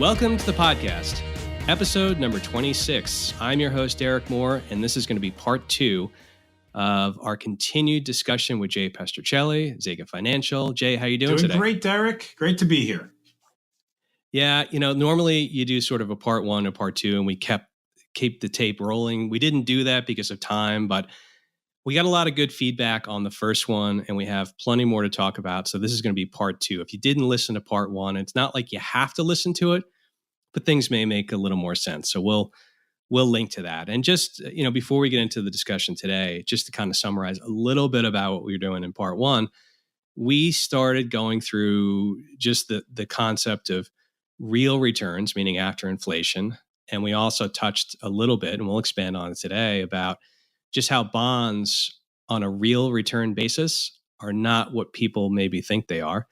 Welcome to the podcast, episode number 26. I'm your host, Derek Moore, and this is going to be part two of our continued discussion with Jay Pestrichelli, Zega Financial. Jay, how you doing today? Doing great, Derek. Great to be here. Yeah, normally you do sort of a part one or part two, and we keep the tape rolling. We didn't do that because of time, but we got a lot of good feedback on the first one, and we have plenty more to talk about. So this is going to be part two. If you didn't listen to part one, it's not like you have to listen to it, but things may make a little more sense. So we'll link to that. And just, before we get into the discussion today, just to kind of summarize a little bit about what we were doing in part one, we started going through just the concept of real returns, meaning after inflation. And we also touched a little bit, and we'll expand on it today, about just how bonds on a real return basis are not what people maybe think they are.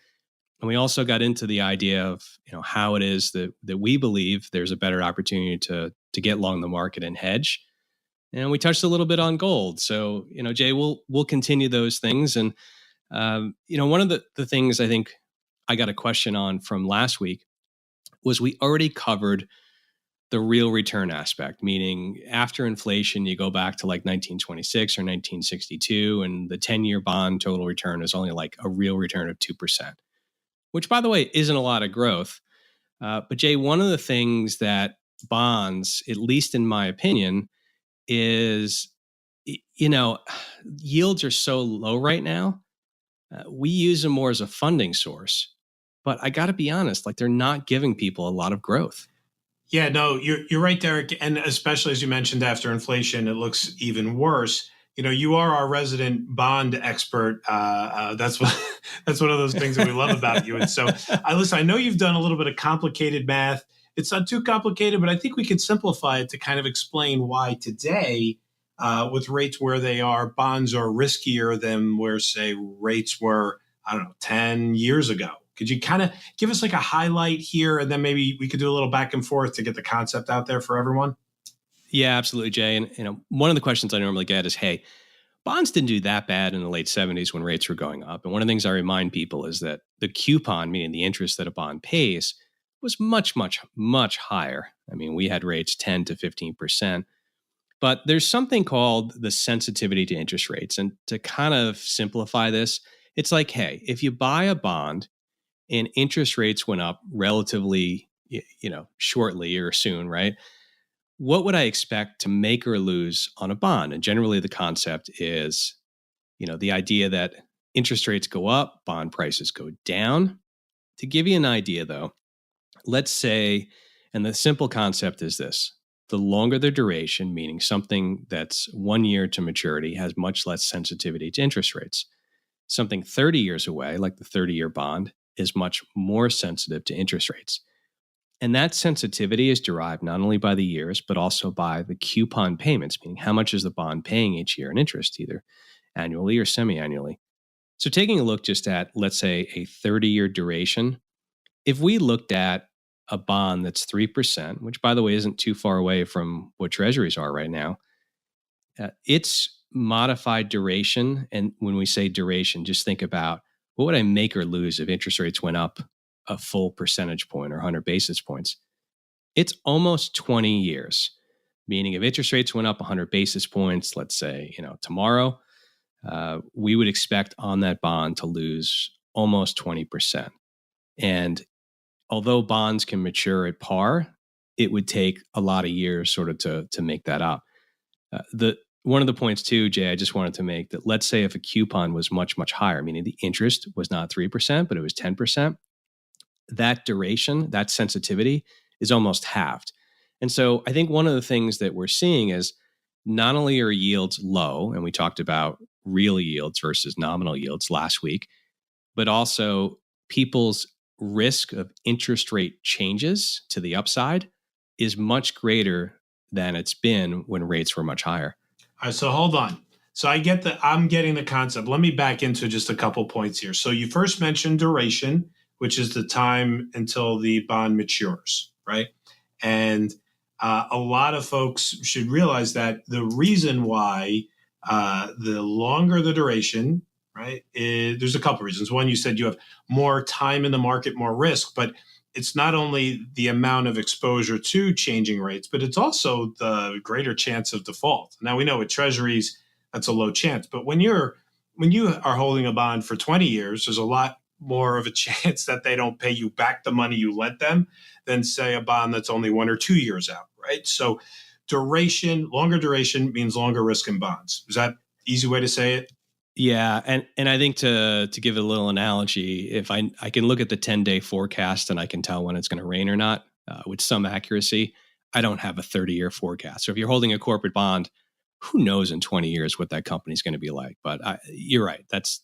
And we also got into the idea of how it is that we believe there's a better opportunity to get long the market and hedge. And we touched a little bit on gold. So, Jay, we'll continue those things. And, one of the things I think I got a question on from last week was we already covered the real return aspect, meaning after inflation, you go back to like 1926 or 1962, and the 10-year bond total return is only like a real return of 2%, which, by the way, isn't a lot of growth. But Jay, one of the things that bonds, at least in my opinion, is, yields are so low right now. We use them more as a funding source. But I got to be honest, like they're not giving people a lot of growth. Yeah, no, you're right, Derek. And especially as you mentioned, after inflation, it looks even worse. You are our resident bond expert. That's one of those things that we love about you. And so, I know you've done a little bit of complicated math. It's not too complicated, but I think we could simplify it to kind of explain why today, with rates where they are, bonds are riskier than where, say, rates were, 10 years ago. Could you kind of give us like a highlight here, and then maybe we could do a little back and forth to get the concept out there for everyone? Yeah, absolutely, Jay. And one of the questions I normally get is, hey, bonds didn't do that bad in the late 70s when rates were going up. And one of the things I remind people is that the coupon, meaning the interest that a bond pays, was much, much, much higher. I mean, we had rates 10 to 15%. But there's something called the sensitivity to interest rates. And to kind of simplify this, it's like, hey, if you buy a bond and interest rates went up relatively, shortly or soon, right? What would I expect to make or lose on a bond? And generally the concept is, the idea that interest rates go up, bond prices go down. To give you an idea though, let's say, and the simple concept is this: the longer the duration, meaning something that's 1 year to maturity, has much less sensitivity to interest rates. Something 30 years away, like the 30-year bond, is much more sensitive to interest rates. And that sensitivity is derived not only by the years, but also by the coupon payments, meaning how much is the bond paying each year in interest, either annually or semi-annually. So taking a look just at, let's say, a 30-year duration, if we looked at a bond that's 3%, which, by the way, isn't too far away from what treasuries are right now, its modified duration, and when we say duration, just think about, what would I make or lose if interest rates went up a full percentage point or 100 basis points? It's almost 20 years, meaning if interest rates went up 100 basis points, let's say, tomorrow, we would expect on that bond to lose almost 20%. And although bonds can mature at par, it would take a lot of years sort of to make that up. One of the points too, Jay, I just wanted to make that, let's say if a coupon was much, much higher, meaning the interest was not 3%, but it was 10%, that duration, that sensitivity is almost halved. And so I think one of the things that we're seeing is not only are yields low, and we talked about real yields versus nominal yields last week, but also people's risk of interest rate changes to the upside is much greater than it's been when rates were much higher. All right, so hold on. So I'm getting the concept. Let me back into just a couple points here. So you first mentioned duration, which is the time until the bond matures, right? And a lot of folks should realize that the reason why the longer the duration, right, there's a couple reasons. One, you said you have more time in the market, more risk, but it's not only the amount of exposure to changing rates, but it's also the greater chance of default. Now we know with treasuries, that's a low chance, but when you are holding a bond for 20 years, there's a lot more of a chance that they don't pay you back the money you lent them than say a bond that's only 1 or 2 years out, right? So longer duration means longer risk in bonds. Is that easy way to say it? Yeah, and I think to give it a little analogy, if I can look at the 10-day forecast and I can tell when it's going to rain or not with some accuracy, I don't have a 30-year forecast. So if you're holding a corporate bond, who knows in 20 years what that company's going to be like? But you're right, that's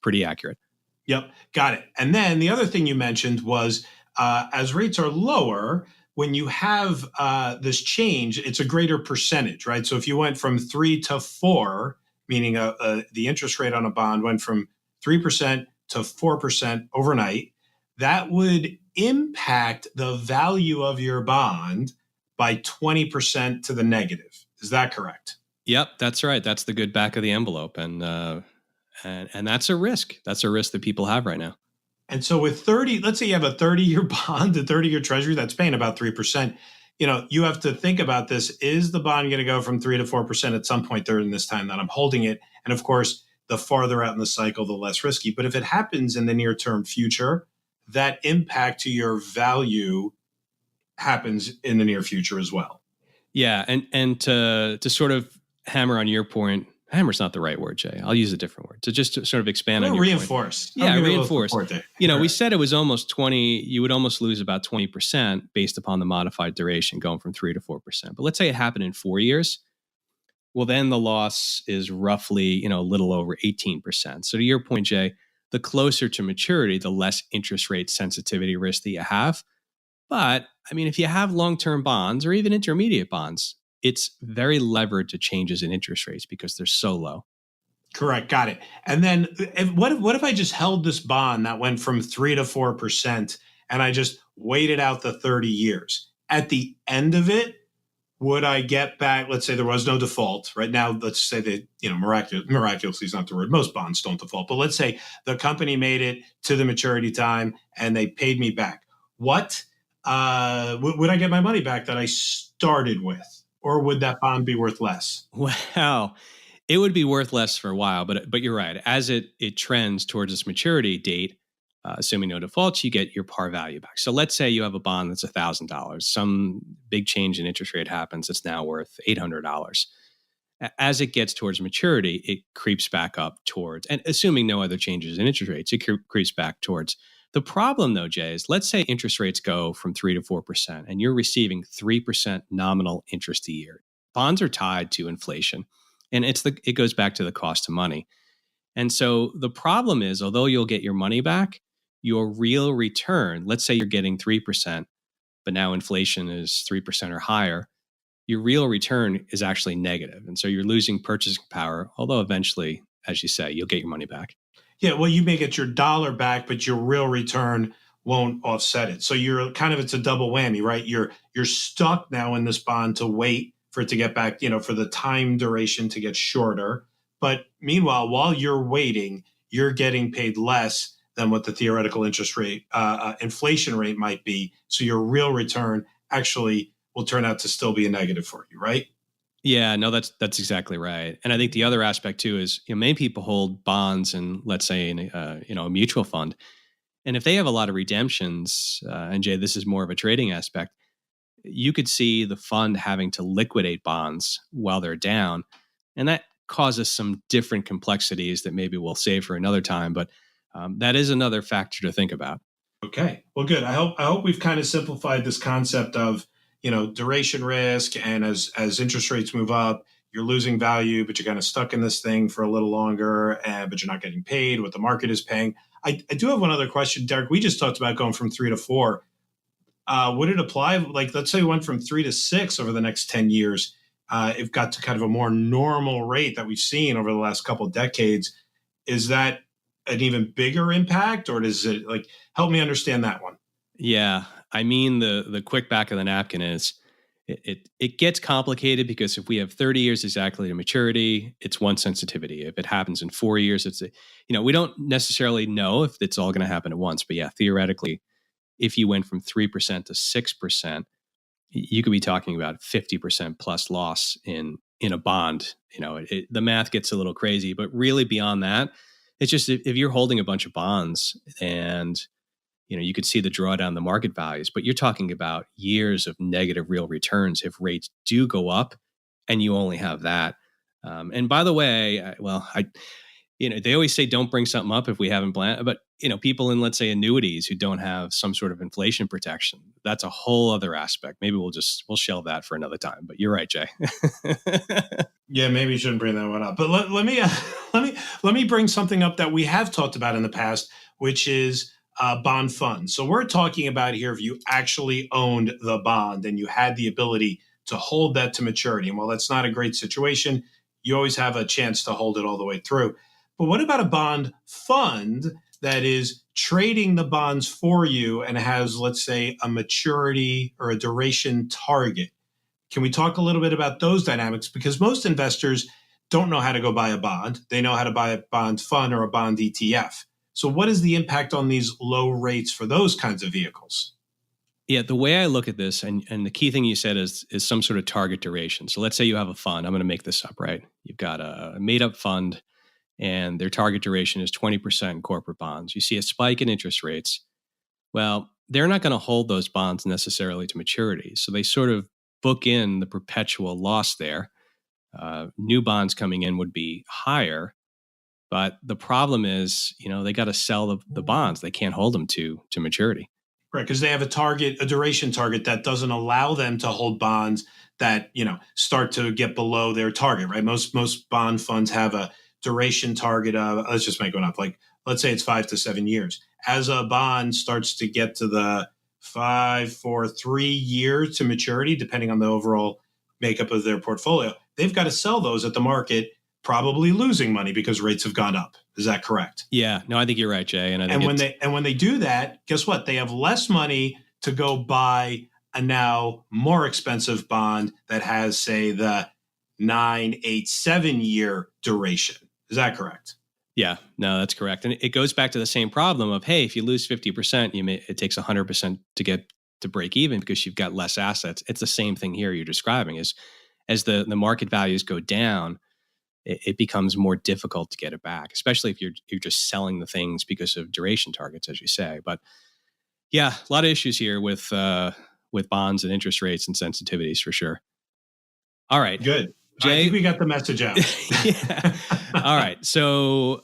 pretty accurate. Yep, got it. And then the other thing you mentioned was as rates are lower, when you have this change, it's a greater percentage, right? So if you went from 3 to 4, meaning the interest rate on a bond went from 3% to 4% overnight, that would impact the value of your bond by 20% to the negative. Is that correct? Yep, that's right. That's the good back of the envelope, and that's a risk. That's a risk that people have right now. And so with 30, let's say you have a 30-year bond, a 30-year treasury that's paying about 3%, you have to think about this. Is the bond going to go from 3 to 4% at some point during this time that I'm holding it? And of course, the farther out in the cycle, the less risky. But if it happens in the near term future, that impact to your value happens in the near future as well. Yeah, and to sort of hammer on your point, hammer's not the right word, Jay. I'll use a different word. To just to sort of expand on your reinforce. Point. Yeah, reinforce. We said it was almost 20, you would almost lose about 20% based upon the modified duration going from 3 to 4%. But let's say it happened in 4 years. Well, then the loss is roughly, a little over 18%. So to your point, Jay, the closer to maturity, the less interest rate sensitivity risk that you have. But I mean, if you have long-term bonds or even intermediate bonds, it's very levered to changes in interest rates because they're so low. Correct. Got it. And then what if I just held this bond that went from 3 to 4% and I just waited out the 30 years? At the end of it, would I get back? Let's say there was no default right now. Let's say that, miraculously is not the word. Most bonds don't default, but let's say the company made it to the maturity time and they paid me back. What would I get my money back that I started with? Or would that bond be worth less? Wow. It would be worth less for a while, but you're right. As it trends towards its maturity date, assuming no defaults, you get your par value back. So let's say you have a bond that's $1,000. Some big change in interest rate happens. It's now worth $800. As it gets towards maturity, it creeps back up towards, and assuming no other changes in interest rates, it creeps back towards. The problem, though, Jay, is let's say interest rates go from 3 to 4%, and you're receiving 3% nominal interest a year. Bonds are tied to inflation, and it goes back to the cost of money. And so the problem is, although you'll get your money back, your real return, let's say you're getting 3%, but now inflation is 3% or higher, your real return is actually negative. And so you're losing purchasing power, although eventually, as you say, you'll get your money back. Yeah, well, you may get your dollar back, but your real return won't offset it. So it's a double whammy, right? You're stuck now in this bond to wait for it to get back, for the time duration to get shorter. But meanwhile, while you're waiting, you're getting paid less than what the theoretical interest rate, inflation rate might be. So your real return actually will turn out to still be a negative for you, right? Yeah, no, that's exactly right. And I think the other aspect too is, many people hold bonds in, let's say, in a mutual fund, and if they have a lot of redemptions, and Jay, this is more of a trading aspect, you could see the fund having to liquidate bonds while they're down, and that causes some different complexities that maybe we'll save for another time. But that is another factor to think about. Okay, well, good. I hope we've kind of simplified this concept of duration risk, and as interest rates move up, you're losing value, but you're kind of stuck in this thing for a little longer, but you're not getting paid what the market is paying. I do have one other question, Derek. We just talked about going from 3 to 4. Would it apply? Like, let's say we went from 3 to 6 over the next 10 years. It got to kind of a more normal rate that we've seen over the last couple of decades. Is that an even bigger impact, or does it help me understand that one? Yeah, I mean, the quick back of the napkin is it gets complicated because if we have 30 years exactly to maturity, it's one sensitivity. If it happens in 4 years, we don't necessarily know if it's all going to happen at once. But yeah, theoretically, if you went from 3% to 6%, you could be talking about 50% plus loss in a bond. The math gets a little crazy, but really beyond that, it's just if you're holding a bunch of bonds and you could see the drawdown in the market values, but you're talking about years of negative real returns if rates do go up and you only have that. And by the way, they always say don't bring something up if we haven't planned, but people in, let's say, annuities who don't have some sort of inflation protection, that's a whole other aspect. Maybe we'll shelve that for another time, but you're right, Jay. Yeah, maybe you shouldn't bring that one up. But let me bring something up that we have talked about in the past, which is bond funds. So we're talking about here if you actually owned the bond and you had the ability to hold that to maturity. And while that's not a great situation, you always have a chance to hold it all the way through. But what about a bond fund that is trading the bonds for you and has, let's say, a maturity or a duration target? Can we talk a little bit about those dynamics? Because most investors don't know how to go buy a bond. They know how to buy a bond fund or a bond ETF. So what is the impact on these low rates for those kinds of vehicles? Yeah, the way I look at this, and the key thing you said is some sort of target duration. So let's say you have a fund. I'm going to make this up, right? You've got a made-up fund, and their target duration is 20% in corporate bonds. You see a spike in interest rates. Well, they're not going to hold those bonds necessarily to maturity. So they sort of book in the perpetual loss there. New bonds coming in would be higher. But the problem is, they got to sell the bonds. They can't hold them to maturity. Right, because they have a duration target that doesn't allow them to hold bonds that, start to get below their target, right? Most bond funds have a duration target of, let's just make one up, like, let's say it's 5 to 7 years. As a bond starts to get to the 3 years to maturity, depending on the overall makeup of their portfolio, they've got to sell those at the market, probably losing money because rates have gone up. Is that correct? Yeah, no, I think you're right, Jay. When they do that, guess what? They have less money to go buy a now more expensive bond that has, say, the 9, 8, 7 year duration. Is that correct? Yeah, no, that's correct. And it goes back to the same problem of, hey, if you lose 50%, it takes 100% to get to break even because you've got less assets. It's the same thing here you're describing is as the market values go down, it becomes more difficult to get it back, especially if you're just selling the things because of duration targets, as you say. But yeah, a lot of issues here with bonds and interest rates and sensitivities for sure. All right. Good. Jay, I think we got the message out. Yeah. All right. So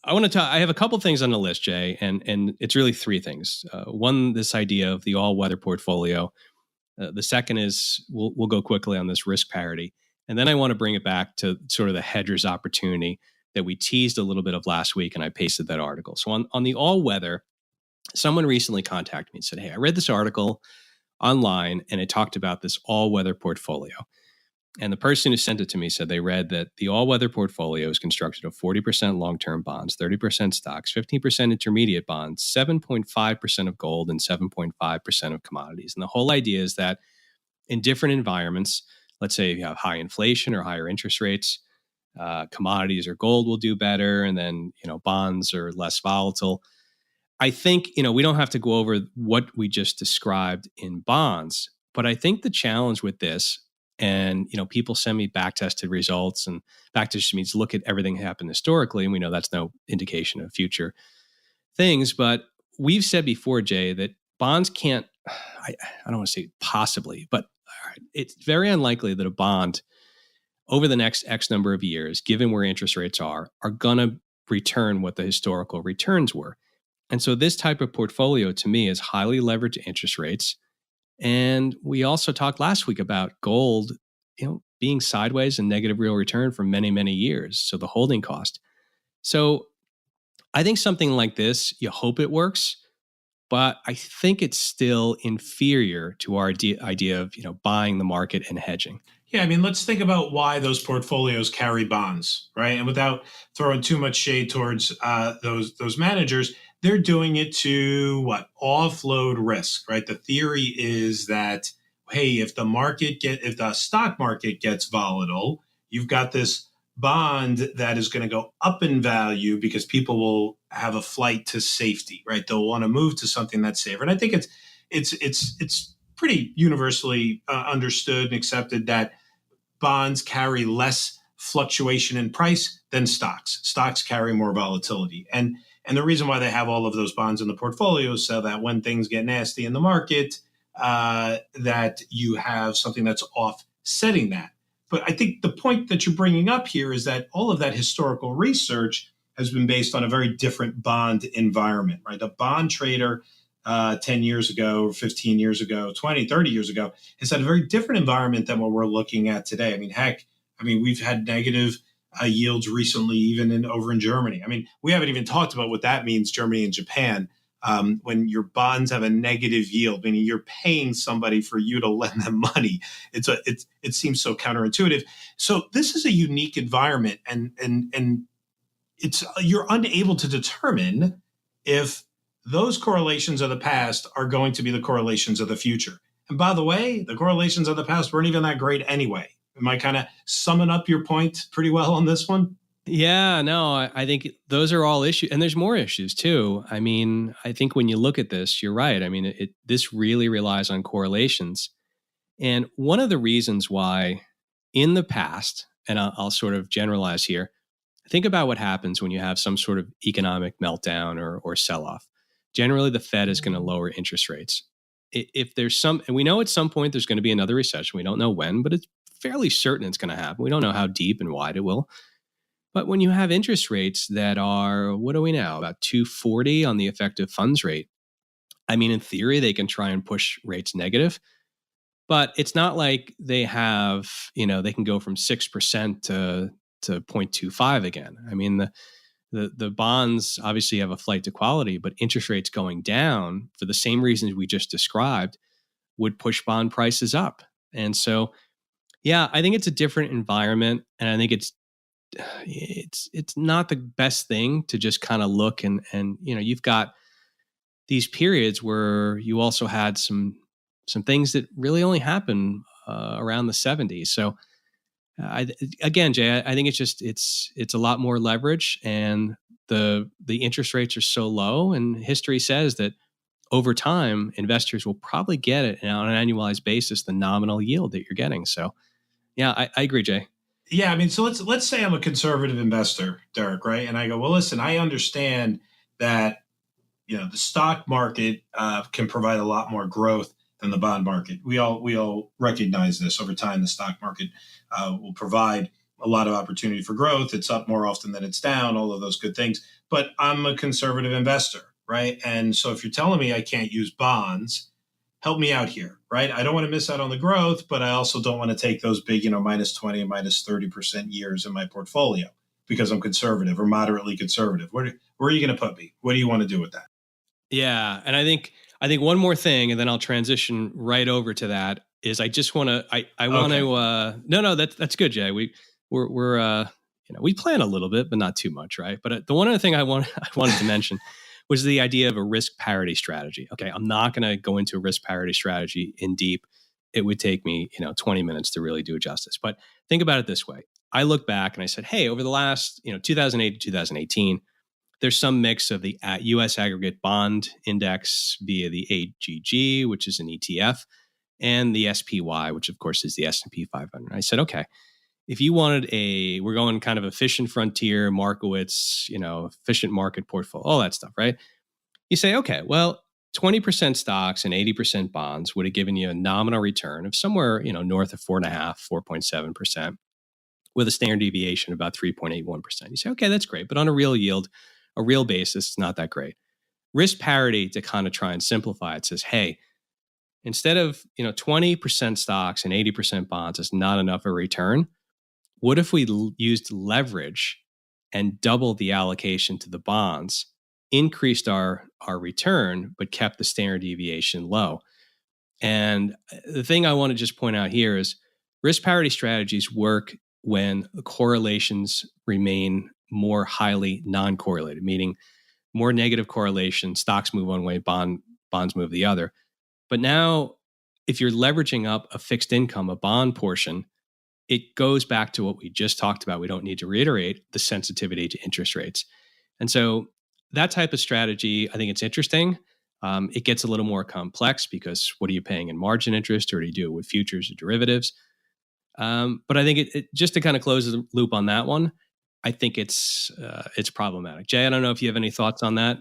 I want to talk. I have a couple things on the list, Jay, and it's really three things. One, this idea of the all-weather portfolio. The second is we'll go quickly on this risk parity. And then I want to bring it back to sort of the Hedgers Opportunity that we teased a little bit of last week, and I pasted that article. So on the all-weather, someone recently contacted me and said, hey, I read this article online, and it talked about this all-weather portfolio. And the person who sent it to me said they read that the all-weather portfolio is constructed of 40% long-term bonds, 30% stocks, 15% intermediate bonds, 7.5% of gold, and 7.5% of commodities. And the whole idea is that in different environments, let's say if you have high inflation or higher interest rates, commodities or gold will do better, and then bonds are less volatile. I think we don't have to go over what we just described in bonds, but I think the challenge with this, and people send me back-tested results, and back-tested means look at everything that happened historically, and we know that's no indication of future things. But we've said before, Jay, that bonds can't. I don't want to say possibly, but it's very unlikely that a bond over the next X number of years, given where interest rates are going to return what the historical returns were. And so this type of portfolio to me is highly leveraged to interest rates. And we also talked last week about gold, being sideways and negative real return for many, many years. So the holding cost. So I think something like this, you hope it works, but I think it's still inferior to our idea of buying the market and hedging. Yeah, I mean, let's think about why those portfolios carry bonds, right? And without throwing too much shade towards those managers, they're doing it to offload risk, right? The theory is that, hey, if the stock market gets volatile, you've got this bond that is going to go up in value because people will have a flight to safety, right? They'll want to move to something that's safer. And I think it's pretty universally understood and accepted that bonds carry less fluctuation in price than stocks. Stocks carry more volatility. And the reason why they have all of those bonds in the portfolio is so that when things get nasty in the market, that you have something that's offsetting that. But I think the point that you're bringing up here is that all of that historical research has been based on a very different bond environment, right? A bond trader 10 years ago, 15 years ago, 20, 30 years ago has had a very different environment than what we're looking at today. I mean, heck, we've had negative yields recently, even over in Germany. I mean, we haven't even talked about what that means, Germany and Japan. When your bonds have a negative yield, meaning you're paying somebody for you to lend them money, it seems so counterintuitive. So this is a unique environment, and it's you're unable to determine if those correlations of the past are going to be the correlations of the future. And by the way, the correlations of the past weren't even that great anyway. Am I kind of summing up your point pretty well on this one? Yeah, no, I think those are all issues, and there's more issues too. I mean, I think when you look at this, you're right. I mean, this really relies on correlations, and one of the reasons why, in the past, and I'll sort of generalize here, think about what happens when you have some sort of economic meltdown or sell-off. Generally, the Fed is going to lower interest rates. If there's some, and we know at some point there's going to be another recession. We don't know when, but it's fairly certain it's going to happen. We don't know how deep and wide it will. But when you have interest rates that are, what do we know, about 240 on the effective funds rate, I mean, in theory, they can try and push rates negative, but it's not like they have, they can go from 6% to 0.25 again. I mean, the bonds obviously have a flight to quality, but interest rates going down for the same reasons we just described would push bond prices up. And so, yeah, I think it's a different environment, and I think it's not the best thing to just kind of look and you've got these periods where you also had some things that really only happen around the 70s. So again, Jay, I think it's a lot more leverage, and the interest rates are so low, and history says that over time investors will probably get it on an annualized basis, the nominal yield that you're getting. So yeah, I agree, Jay. Yeah, so let's say I'm a conservative investor, Derek, right? And I go, well, listen, I understand that the stock market can provide a lot more growth than the bond market. We all recognize this. Over time, the stock market will provide a lot of opportunity for growth. It's up more often than it's down, all of those good things. But I'm a conservative investor, right? And so if you're telling me I can't use bonds, help me out here, right? I don't want to miss out on the growth, but I also don't want to take those big, minus 20 and minus 30% years in my portfolio because I'm conservative or moderately conservative. Where are you going to put me? What do you want to do with that? Yeah, and I think one more thing, and then I'll transition right over to that. Is I just want to I want to no that's good, Jay. We're we plan a little bit, but not too much, right? But the one other thing I wanted to mention was the idea of a risk parity strategy. Okay, I'm not going to go into a risk parity strategy in deep. It would take me 20 minutes to really do it justice. But think about it this way: I look back and I said, hey, over the last 2008 to 2018. There's some mix of the U.S. aggregate bond index via the AGG, which is an ETF, and the SPY, which of course is the S&P 500. I said, okay, if you wanted we're going kind of efficient frontier, Markowitz, efficient market portfolio, all that stuff, right? You say, okay, well, 20% stocks and 80% bonds would have given you a nominal return of somewhere, north of 4.5%, 4.7%, with a standard deviation of about 3.81%. You say, okay, that's great, but on a real yield, a real basis, it's not that great. Risk parity, to kind of try and simplify it, says, hey, instead of 20% stocks and 80% bonds is not enough a return, what if we used leverage and doubled the allocation to the bonds, increased our return, but kept the standard deviation low? And the thing I want to just point out here is risk parity strategies work when the correlations remain more highly non-correlated, meaning more negative correlation, stocks move one way, bonds move the other. But now, if you're leveraging up a fixed income, a bond portion, it goes back to what we just talked about. We don't need to reiterate the sensitivity to interest rates. And so that type of strategy, I think it's interesting. It gets a little more complex because what are you paying in margin interest, or do you do it with futures or derivatives? But I think it just to kind of close the loop on that one, I think it's problematic. Jay, I don't know if you have any thoughts on that.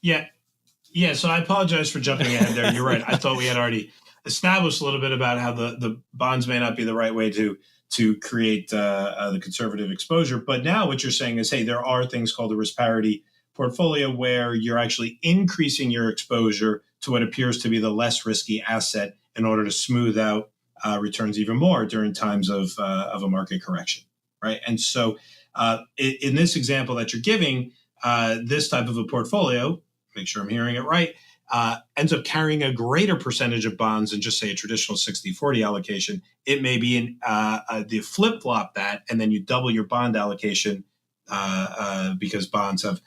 Yeah. Yeah. So I apologize for jumping ahead there. You're right. I thought we had already established a little bit about how the bonds may not be the right way to create the conservative exposure. But now what you're saying is, hey, there are things called a risk parity portfolio where you're actually increasing your exposure to what appears to be the less risky asset in order to smooth out returns even more during times of a market correction, right? And so in this example that you're giving, this type of a portfolio, make sure I'm hearing it right, ends up carrying a greater percentage of bonds than just say a traditional 60-40 allocation. It may be in the flip-flop that, and then you double your bond allocation because bonds have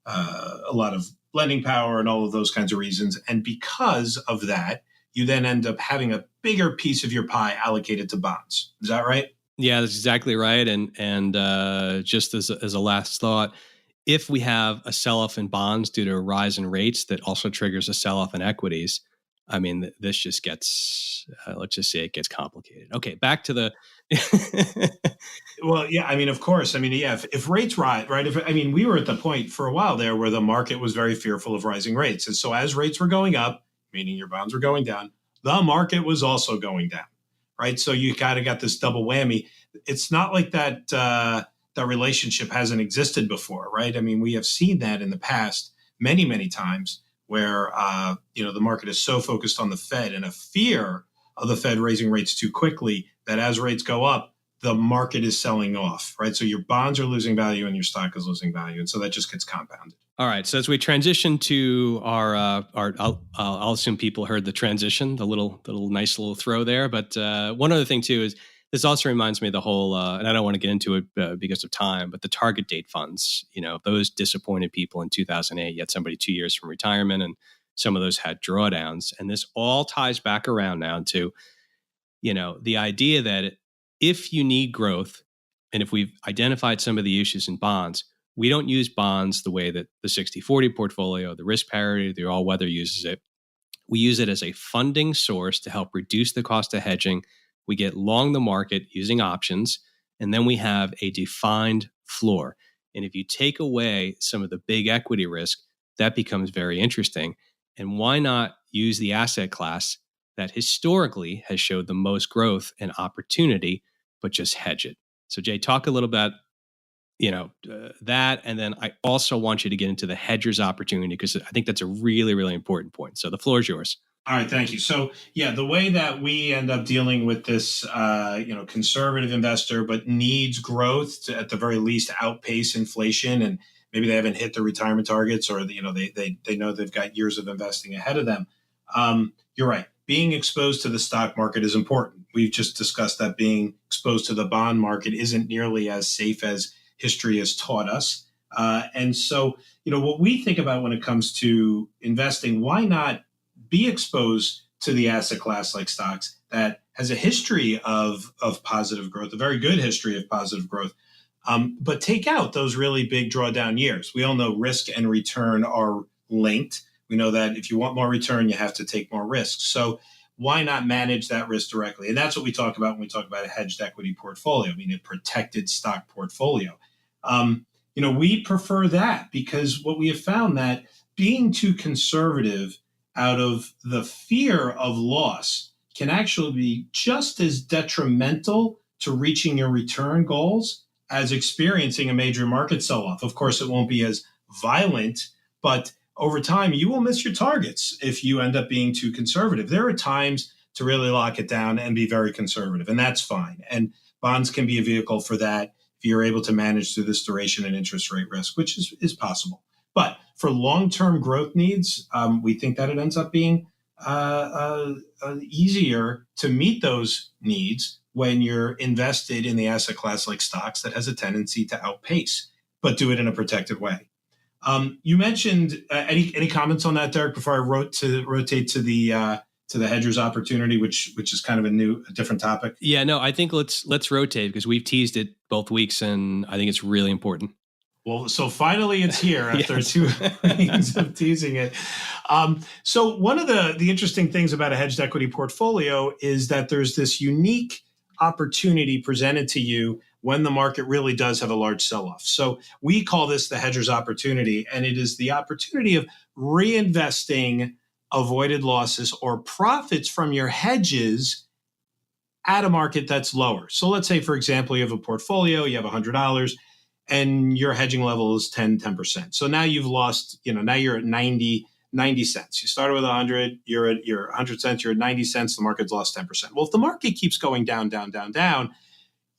a lot of lending power and all of those kinds of reasons. And because of that, you then end up having a bigger piece of your pie allocated to bonds. Is that right? Yeah, that's exactly right. And just as a last thought, if we have a sell-off in bonds due to a rise in rates that also triggers a sell-off in equities, I mean, this just gets, let's just say it gets complicated. Okay, back to the... Well, yeah, I mean, of course. I mean, yeah, if rates rise, right? We were at the point for a while there where the market was very fearful of rising rates. And so as rates were going up, meaning your bonds were going down, the market was also going down, right? So you kind of got this double whammy. It's not like that relationship hasn't existed before, right? I mean, we have seen that in the past many, many times where, the market is so focused on the Fed and a fear of the Fed raising rates too quickly that as rates go up, the market is selling off, right? So your bonds are losing value and your stock is losing value. And so that just gets compounded. All right. So as we transition to our I'll assume people heard the transition, the little nice little throw there. But one other thing too is this also reminds me of the whole, and I don't want to get into it because of time, but the target date funds, those disappointed people in 2008. You had somebody 2 years from retirement and some of those had drawdowns. And this all ties back around now to, the idea that if you need growth, and if we've identified some of the issues in bonds, we don't use bonds the way that the 60-40 portfolio, the risk parity, the all-weather uses it. We use it as a funding source to help reduce the cost of hedging. We get long the market using options, and then we have a defined floor. And if you take away some of the big equity risk, that becomes very interesting. And why not use the asset class that historically has showed the most growth and opportunity, but just hedge it? So Jay, talk a little about, that. And then I also want you to get into the hedgers opportunity because I think that's a really, really important point. So the floor is yours. All right, thank you. So, yeah, the way that we end up dealing with this, conservative investor, but needs growth to, at the very least, outpace inflation, and maybe they haven't hit their retirement targets, or they know they've got years of investing ahead of them. You're right. Being exposed to the stock market is important. We've just discussed that being exposed to the bond market isn't nearly as safe as history has taught us. And so, what we think about when it comes to investing, why not be exposed to the asset class like stocks that has a history of positive growth, a very good history of positive growth, but take out those really big drawdown years. We all know risk and return are linked. We know that if you want more return, you have to take more risk. So why not manage that risk directly? And that's what we talk about when we talk about a hedged equity portfolio, I mean, a protected stock portfolio. We prefer that because what we have found that being too conservative out of the fear of loss can actually be just as detrimental to reaching your return goals as experiencing a major market sell-off. Of course, it won't be as violent, but over time, you will miss your targets if you end up being too conservative. There are times to really lock it down and be very conservative, and that's fine. And bonds can be a vehicle for that if you're able to manage through this duration and interest rate risk, which is possible. But for long-term growth needs, we think that it ends up being easier to meet those needs when you're invested in the asset class like stocks that has a tendency to outpace, but do it in a protected way. You mentioned any comments on that, Derek, before I rotate to the hedgers opportunity, which is kind of a different topic. Yeah, no, I think let's rotate because we've teased it both weeks, and I think it's really important. Well, so finally it's here after Yes. 2 weeks of teasing it. So one of the interesting things about a hedged equity portfolio is that there's this unique opportunity presented to you when the market really does have a large sell-off. So we call this the Hedgers Opportunity, and it is the opportunity of reinvesting avoided losses or profits from your hedges at a market that's lower. So let's say, for example, you have a portfolio, you have $100, and your hedging level is 10%. So now you've lost, now you're at 90 cents. You started with 100, you're at your 100 cents, you're at 90 cents, the market's lost 10%. Well, if the market keeps going down,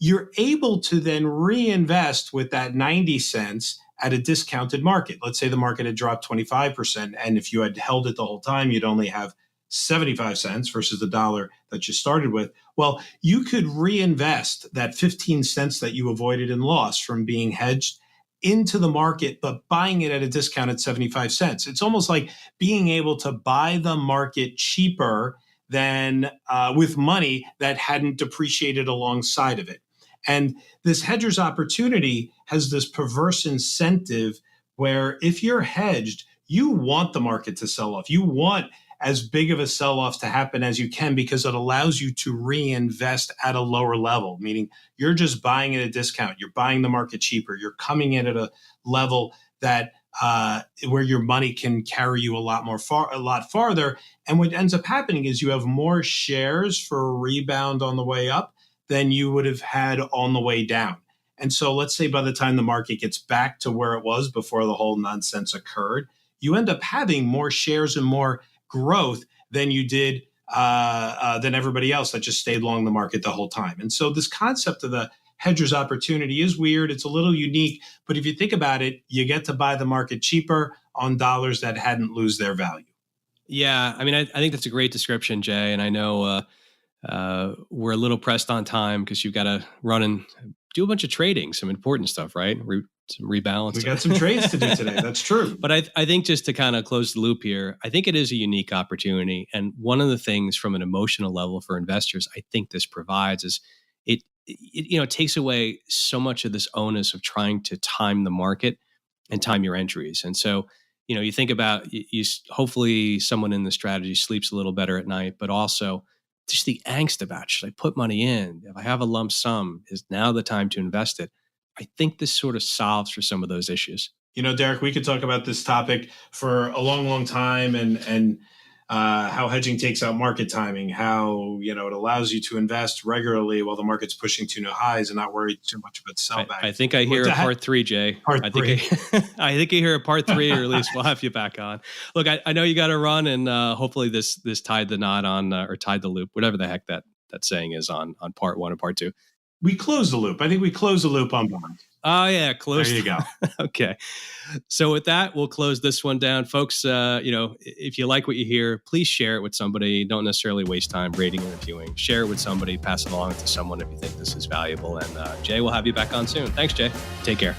you're able to then reinvest with that 90 cents at a discounted market. Let's say the market had dropped 25%, and if you had held it the whole time, you'd only have 75 cents versus the dollar that you started with. Well, you could reinvest that 15 cents that you avoided and lost from being hedged into the market, but buying it at a discount at 75 cents. It's almost like being able to buy the market cheaper than with money that hadn't depreciated alongside of it. And this hedger's opportunity has this perverse incentive where if you're hedged, you want the market to sell off. You want as big of a sell-off to happen as you can because it allows you to reinvest at a lower level, meaning you're just buying at a discount. You're buying the market cheaper. You're coming in at a level that where your money can carry you a lot farther. And what ends up happening is you have more shares for a rebound on the way up than you would have had on the way down. And so let's say by the time the market gets back to where it was before the whole nonsense occurred, you end up having more shares and more growth than you did than everybody else that just stayed long the market the whole time. And so this concept of the hedger's opportunity is weird. It's a little unique, but if you think about it, you get to buy the market cheaper on dollars that hadn't lose their value. Yeah, I mean, I think that's a great description, Jay. And I know we're a little pressed on time because you've got to run and do a bunch of trading, some important stuff, right? Some rebalancing. We got some trades to do today. That's true. But I think just to kind of close the loop here, I think it is a unique opportunity. And one of the things from an emotional level for investors, I think this provides is it takes away so much of this onus of trying to time the market and time your entries. And so, you think about hopefully someone in the strategy sleeps a little better at night, but also just the angst about, should I put money in? If I have a lump sum, is now the time to invest it? I think this sort of solves for some of those issues. Derek, we could talk about this topic for a long, long time and how hedging takes out market timing, how, it allows you to invest regularly while the market's pushing to new highs and not worry too much about sellback. I think I hear a part three, Jay. I think I hear a part three, or at least we'll have you back on. Look, I know you got to run, and hopefully this tied the knot on, or tied the loop, whatever the heck that saying is on part one and part two. We closed the loop. I think we closed the loop on bond. Oh, yeah, close. There you go. Okay. So with that, we'll close this one down. Folks, if you like what you hear, please share it with somebody. Don't necessarily waste time rating and reviewing. Share it with somebody. Pass it along to someone if you think this is valuable. And Jay, we'll have you back on soon. Thanks, Jay. Take care.